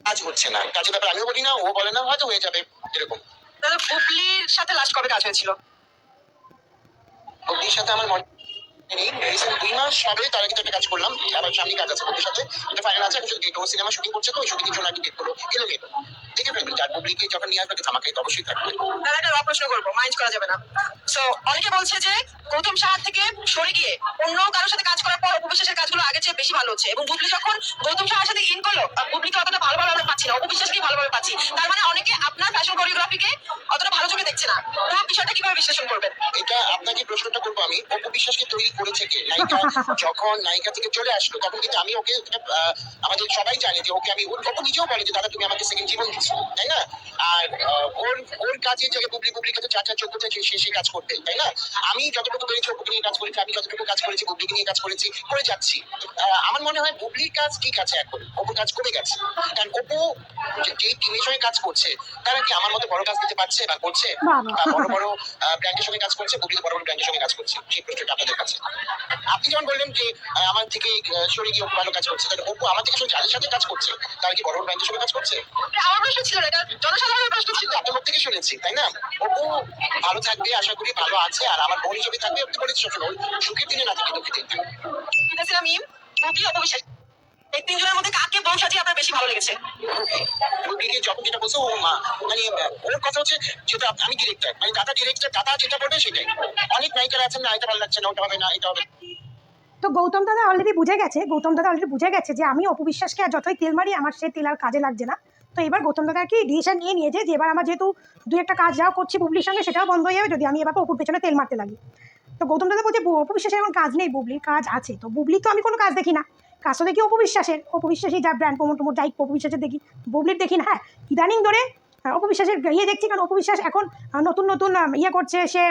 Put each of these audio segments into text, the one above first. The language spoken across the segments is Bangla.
কাজ হচ্ছে না, কাজের ব্যাপারে আমিও বলি না, ও বলে না, হয়তো হয়ে যাবে এরকম। দাদা বুবলির সাথে লাস্ট কবে কাজ হয়েছিল? বুবলির সাথে আমার মনে নেই, রিসেন্ট 2 মাস হবে তার আগে একটা কাজ করলাম, আবার সামনে কাজ আছে বুবলির সাথে, এটা ফাইনাল আছে। এখন শুধু ও সিনেমা শুটিং করছে, তো ওই শুটিং এর জন্য আর কি ডেট হলো এলোমেলো। দেখে ফেলবি, আর বুবলিকে যখন নিয়ে আসবে ধামাকাই তো অবশ্যই থাকবে। দাদা একটা প্রশ্ন করবো, মাইন্ড করা যাবে না। সো অনেকে বলছে যে গৌতম সাহার থেকে সরে গিয়ে অন্য কারোর সাথে কাজ করার পর অপবিশ্বাসের কাজগুলো আগে চেয়ে বেশি ভালো হচ্ছে, এবং বুবলি যখন গৌতম সাহার সাথে ইন করলো, বুবলিকে অতটা ভালোভাবে আমরা পাচ্ছি না, অপবিশ্বাসকে ভালোভাবে পাচ্ছি। তার মানে অনেকে আপনার ফ্যাশন কোরিওগ্রাফিকে অতটা ভালো চোখে দেখছে না। তো বিষয়টা কিভাবে বিশ্লেষণ করবেন? এটা আপনাকে প্রশ্নটা করবো আমি, অপু বিশ্বাসকে তৈরি করেছে কে? নায়িকা যখন নায়িকা থেকে চলে আসলো তখন কিন্তু আমি ওকে আমাদের সবাই জানে যে ওকে আমি, অপু নিজেও বলে যে দাদা তুমি আমাকে সেকেন্ড জীবন দিচ্ছ, তাই না? আর ওর ওর কাজের জায়গায় বুবলির কাছে চার চার চোখ করতে সে সেই কাজ করতে, তাই না? আমি যতটুকু পেরেছি অপুকে নিয়ে কাজ করেছি, আমি যতটুকু কাজ করেছি বুবলিকে নিয়ে কাজ করেছি, করে যাচ্ছি। আমার মনে হয় বুবলির কাজ ঠিক আছে, এখন অপুর কাজ কমে গেছে। কারণ অপু যে টিমের সঙ্গে কাজ করছে তারা কি আমার মতো বড় কাজ দিতে পারছে বা করছে, বড় বড় ব্র্যান্ডের সঙ্গে কাজ করছে, বুবলি বড় বড় ব্র্যান্ডের সঙ্গে কাজ করছে? সেই প্রশ্নটা আপনাদের কাছে। আপনি যেমন বললেন যে আমার থেকে সরে গিয়ে অপু ভালো কাজ করছে, তাহলে অপু আমার থেকে যাদের সাথে কাজ করছে তারা কি বড় বড় ব্র্যান্ডের সঙ্গে কাজ করছে? আমার প্রশ্ন ছিল না, এটা জনসাধারণের প্রশ্ন ছিল। আপনার মুখ থেকে শুনেছি, তাই না? অপু ভালো থাকবে, আশা করি ভালো আছে, আর আমার বোন হিসেবে থাকবে। আপনি বলেছি সবসময় সুখের দিনে না থাকে দুঃখের দিন। ঠিক আছে মিম, বুবলি অপবিশ্বাস, এই তিনজনের মধ্যে কাকে বউ সাজিয়ে আপনার বেশি ভালো লেগেছে? বুবলিকে যখন যেটা বলছো ও মানে ওর কথা হচ্ছে, যেটা আমি ডিরেক্টর, মানে দাদা যেটা বলবে সেটাই। অনেক নায়িকারা আছেন না, এটা ভালো লাগছে না, ওটা হবে না, এটা হবে। তো গৌতম দাদা অলরেডি বুঝে গেছে যে আমি অপবিশ্বাসকে আর যতই তেল মারি আমার সে তেল আর কাজে লাগছে না। তো এবার গৌতম দাদা কি ডিসিশন নিয়ে নিয়েছে যে এবার আমার যেহেতু দুই একটা কাজ যাও করছি বুবলির সঙ্গে, সেটাও বন্ধ হয়ে যাবে যদি আমি এবার অপুর পেছনে তেল মারতে লাগি। তো গৌতম দাদা বলছে অপবিশ্বাসের এখন কাজ নেই, বুবলির কাজ আছে। তো বুবলির তো আমি কোনো কাজ দেখি না, কাজ তো দেখি অপবিশ্বাসী যা ব্র্যান্ড প্রমোট যাই অপবিশ্বাসের দেখি, বুবলির দেখি না। হ্যাঁ, ইদানিং ধরে অপবিশ্বাসের ইয়ে দেখছি, কারণ অপবিশ্বাস এখন নতুন নতুন ইয়ে করছে, সে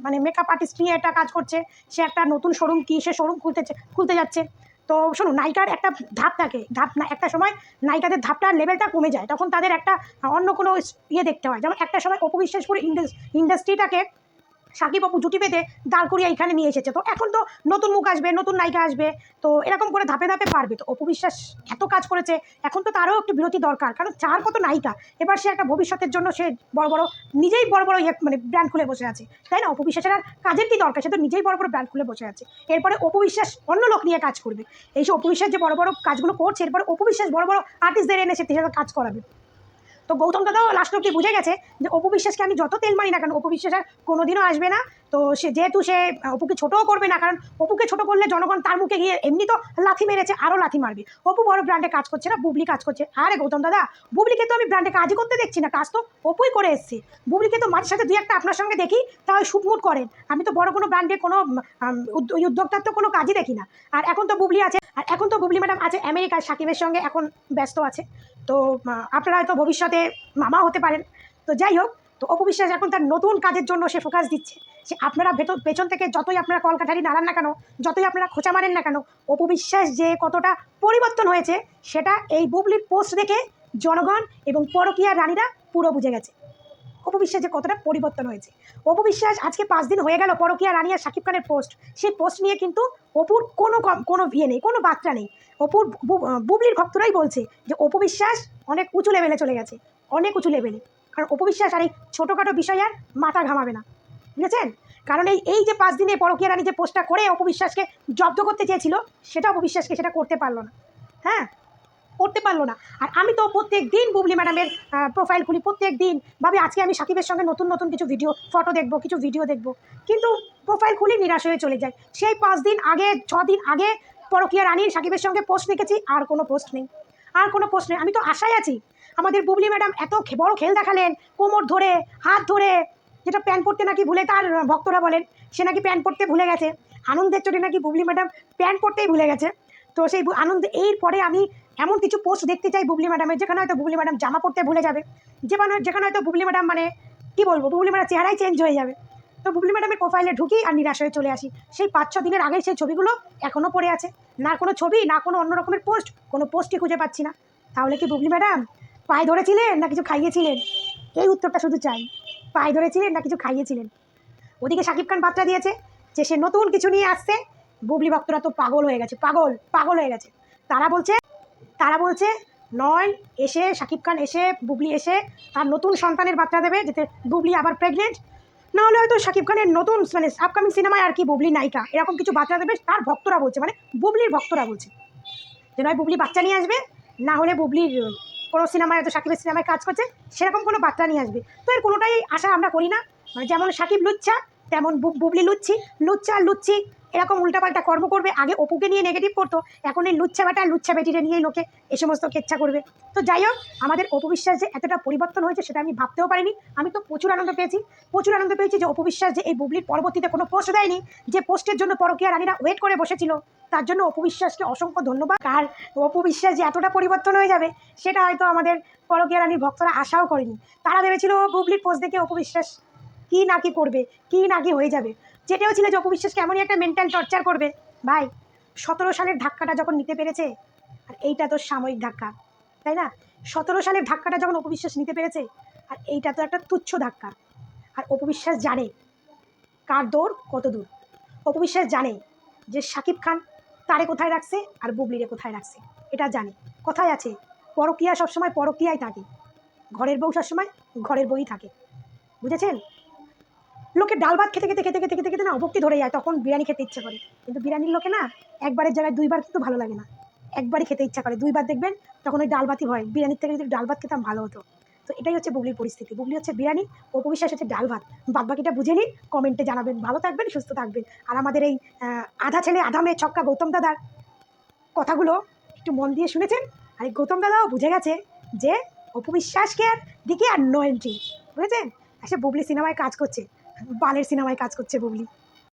মানে মেকআপ আর্টিস্ট নিয়ে একটা কাজ করছে, সে একটা নতুন শোরুম সে শোরুম খুলতে যাচ্ছে। তো শুনুন, নায়িকার একটা ধাপ থাকে, ধাপ না, একটা সময় নায়িকাদের ধাপটার লেভেলটা কমে যায়, তখন তাদের একটা অন্য কোনো ইয়ে দেখতে হয়। যেমন একটা সময় অপবিশ্বাস পুরো ইন্ডাস্ট্রিটাকে সাকিব অপু জুটি বেঁধে দাঁড় করিয়ে এখানে নিয়ে এসেছে। তো এখন তো নতুন মুখ আসবে, নতুন নায়িকা আসবে, তো এরকম করে ধাপে ধাপে পারবে। তো অপু বিশ্বাস এত কাজ করেছে, এখন তো তারও একটু বিরতি দরকার, কারণ চার কত নায়িকা, এবার সে একটা ভবিষ্যতের জন্য সে নিজেই বড় বড় মানে ব্র্যান্ড খুলে বসে আছে, তাই না? অপু বিশ্বাসের আর কাজের কি দরকার, সে তো নিজেই বড় বড় ব্র্যান্ড খুলে বসে আছে। এরপরে অপু বিশ্বাস অন্য লোক নিয়ে কাজ করবে। এই যে অপু বিশ্বাস যে বড় বড় কাজগুলো করছে, এরপরে অপু বিশ্বাস বড় বড় আর্টিস্টদের এনে সে কাজ করাবে। তো গৌতম দাদাও লাস্ট অব্দি বুঝে গেছে যে অপু বিশ্বাসকে আমি যত তেল মারি না কেন, অপু বিশ্বাস আর কোনোদিনও আসবে না। তো সে যেহেতু সে অপুকে ছোটও করবে না, কারণ অপুকে ছোট করলে জনগণ তার মুখে গিয়ে এমনি তো লাথি মেরেছে, আরও লাথি মারবে। অপু বড় ব্র্যান্ডে কাজ করছে না, বুবলি কাজ করছে। আরে গৌতম দাদা, বুবলিকে তো আমি ব্র্যান্ডে কাজই করতে দেখছি না, কাজ তো অপুই করে এসছে। বুবলিকে তো মাঝে সাথে দুই একটা আপনার সঙ্গে দেখি, তাও শুটমুট করেন। আমি তো বড় কোনো ব্র্যান্ডে কোনো উদ্যোক্তার তো কোনো কাজই দেখি না। আর এখন তো বুবলি ম্যাডাম আছে আমেরিকার সাকিবের সঙ্গে, এখন ব্যস্ত আছে। তো আপনারা হয়তো ভবিষ্যতে মামা হতে পারেন। তো যাই হোক, তো অপু বিশ্বাস এখন তার নতুন কাজের জন্য সে ফোকাস দিচ্ছে। সে আপনারা পেছন থেকে যতই আপনারা কলকাঠারি নাড়ান না কেন, যতই আপনারা খোঁচা মারেন না কেন, অপু বিশ্বাস যে কতটা পরিবর্তন হয়েছে সেটা এই বুবলির পোস্ট দেখে জনগণ এবং পরকীয়া রানীরা পুরো বুঝে গেছে। অপু বিশ্বাস যে কতটা পরিবর্তন হয়েছে। অপু বিশ্বাস আজকে 5 দিন হয়ে গেল পরকীয়া রানী আর শাকিব খানের পোস্ট, সেই পোস্ট নিয়ে কিন্তু অপুর কোনো ইয়ে নেই, কোনো বার্তা নেই। অপুর বুবলির ভক্তরাই বলছে যে অপু বিশ্বাস অনেক উঁচু লেভেলে চলে গেছে, অনেক উঁচু লেভেলে। কারণ অপু বিশ্বাস আর এই ছোটোখাটো বিষয় আর মাথা ঘামাবে না, বুঝেছেন? কারণ এই যে 5 দিনে পরকীয়া রানী যে পোস্টটা করে অপু বিশ্বাসকে জব্দ করতে চেয়েছিল, সেটা অপু বিশ্বাসকে সেটা করতে পারলো না। হ্যাঁ, করতে পারলো না। আর আমি তো প্রত্যেক দিন বুবলি ম্যাডামের প্রোফাইল খুলি, প্রত্যেক দিন ভাবি আজকে আমি সাকিবের সঙ্গে নতুন নতুন কিছু ফটো দেখবো, কিছু ভিডিও দেখবো, কিন্তু প্রোফাইল খুলি নিরাশ হয়ে চলে যায়। সেই 5 দিন আগে 6 দিন আগে পরকীয়া রানীর সাকিবের সঙ্গে পোস্ট দেখেছি, আর কোনো পোস্ট নেই, আর কোনো পোস্ট নেই। আমি তো আশায় আছি, আমাদের বুবলি ম্যাডাম এত বড় খেল দেখালেন, কোমর ধরে হাত ধরে, যেটা প্যান্ট পরতে নাকি ভুলে তার ভক্তরা বলেন সে নাকি প্যান্ট পরতে ভুলে গেছে, আনন্দের চোটে নাকি বুবলি ম্যাডাম প্যান্ট পরতেই ভুলে গেছে। তো সেই আনন্দ, এরপরে আমি এমন কিছু পোস্ট দেখতে চাই বুবলি ম্যাডামের, যেখানে হয়তো বুবলি ম্যাডাম জামা পরতে ভুলে যাবে, যেখানে হয়তো বুবলি ম্যাডাম মানে কী বলবো, বুবলি ম্যাডাম চেহারাই চেঞ্জ হয়ে যাবে। তো বুবলি ম্যাডামের প্রোফাইলে ঢুকি আর নিরাশ হয়ে চলে আসি। সেই 5-6 দিনের আগেই সেই ছবিগুলো এখনও পড়ে আছে, না কোনো ছবি, না কোনো অন্য রকমের পোস্ট, কোনো পোস্টই খুঁজে পাচ্ছি না। তাহলে কি বুবলি ম্যাডাম পায়ে ধরেছিলেন না কিছু খাইয়েছিলেন? এই উত্তরটা শুধু চাই, পায়ে ধরেছিলেন না কিছু খাইয়েছিলেন? ওদিকে শাকিব খান বার্তা দিয়েছে যে সে নতুন কিছু নিয়ে আসছে, বুবলি ভক্তরা তো পাগল হয়ে গেছে, পাগল হয়ে গেছে। তারা বলছে নয় এসে শাকিব খান এসে বুবলি এসে তার নতুন সন্তানের বার্তা দেবে যাতে বুবলি আবার প্রেগনেন্ট, না হলে হয়তো শাকিব খানের নতুন মানে আপকামিং সিনেমায় আর কি বুবলি নায়িকা এরকম কিছু বার্তা দেবে। তার ভক্তরা বলছে, মানে বুবলির ভক্তরা বলছে যে নয় বুবলি বাচ্চা নিয়ে আসবে, না হলে বুবলির কোনো সিনেমায় হয়তো শাকিবের সিনেমায় কাজ করছে সেরকম কোনো বার্তা নিয়ে আসবে। তো এর কোনোটাই আশা আমরা করি না। মানে যেমন শাকিব লুচ্ছা তেমন বুবলি লুচ্ছি, লুচ্চা লুচ্ছি এরকম উল্টাপাল্টা কর্ম করবে। আগে অপুকে নিয়ে নেগেটিভ করতো, এখন এই লুচ্ছা বেটা লুচ্ছা বেটিরে নিয়েই লোকে এ সমস্ত কেচ্ছা করবে। তো যাই হোক, আমাদের অপু বিশ্বাস যে এতটা পরিবর্তন হয়েছে সেটা আমি ভাবতেও পারিনি। আমি তো প্রচুর আনন্দ পেয়েছি যে অপু বিশ্বাস যে এই বুবলির পরবর্তীতে কোনো পোস্ট দেয়নি, যে পোস্টের জন্য পরকীয়া রানীরা ওয়েট করে বসেছিল, তার জন্য অপু বিশ্বাসকে অসংখ্য ধন্যবাদ। আর অপু বিশ্বাস যে এতটা পরিবর্তন হয়ে যাবে সেটা হয়তো আমাদের পরকীয়া রানীর ভক্তরা আশাও করেনি। তারা ভেবেছিল বুবলির পোস্ট দেখে অপু বিশ্বাস কী না কি করবে, কী না কি হয়ে যাবে। যেটাও ছিল যে অপু বিশ্বাসকে এমনই একটা মেন্টাল টর্চার করবে। ভাই 17 সালের ধাক্কাটা যখন নিতে পেরেছে, আর এইটা তো সাময়িক ধাক্কা, তাই না? 17 সালের ধাক্কাটা যখন অপু বিশ্বাস নিতে পেরেছে, আর এইটা তো একটা তুচ্ছ ধাক্কা। আর অপু বিশ্বাস জানে কার দৌড় কত দূর। অপু বিশ্বাস জানে যে শাকিব খান তারে কোথায় রাখছে আর বুবলিরে কোথায় রাখছে, এটা জানে। কথায় আছে পরকীয়া সবসময় পরকীয়াই থাকে, ঘরের বউ সবসময় ঘরের বউই থাকে, বুঝেছেন? লোকে ডাল ভাত খেতে খেতে খেতে খেতে খেতে খেতে না অভক্তি ধরে যায়, তখন বিরিয়ানি খেতে ইচ্ছা করে। কিন্তু বিরিয়ানির লোকে না একবারের জায়গায় দুইবার কিন্তু ভালো লাগে না, একবারই খেতে ইচ্ছা করে। দুইবার দেখবেন তখন ওই ডাল ভাতই হয়। বিরিয়ানির থেকে যদি ডাল ভাত খেতাম ভালো হতো। তো এটাই হচ্ছে বুবলির পরিস্থিতি। বুবলি হচ্ছে বিরিয়ানি, অপু বিশ্বাস হচ্ছে ডাল ভাত। বাদ বাকিটা বুঝে নিন, কমেন্টে জানাবেন। ভালো থাকবেন, সুস্থ থাকবেন। আর আমাদের এই আধা ছেলে আধা মেয়ে ছক্কা গৌতম দাদার কথাগুলো একটু মন দিয়ে শুনেছেন। আর এই গৌতম দাদাও বুঝে গেছে যে অপু বিশ্বাসকে আর দিকে আর নো এন্ট্রি, বুঝেছেন? এসে বুবলি সিনেমায় কাজ করছে, বালের সিনেমায় কাজ করছে বুবলি।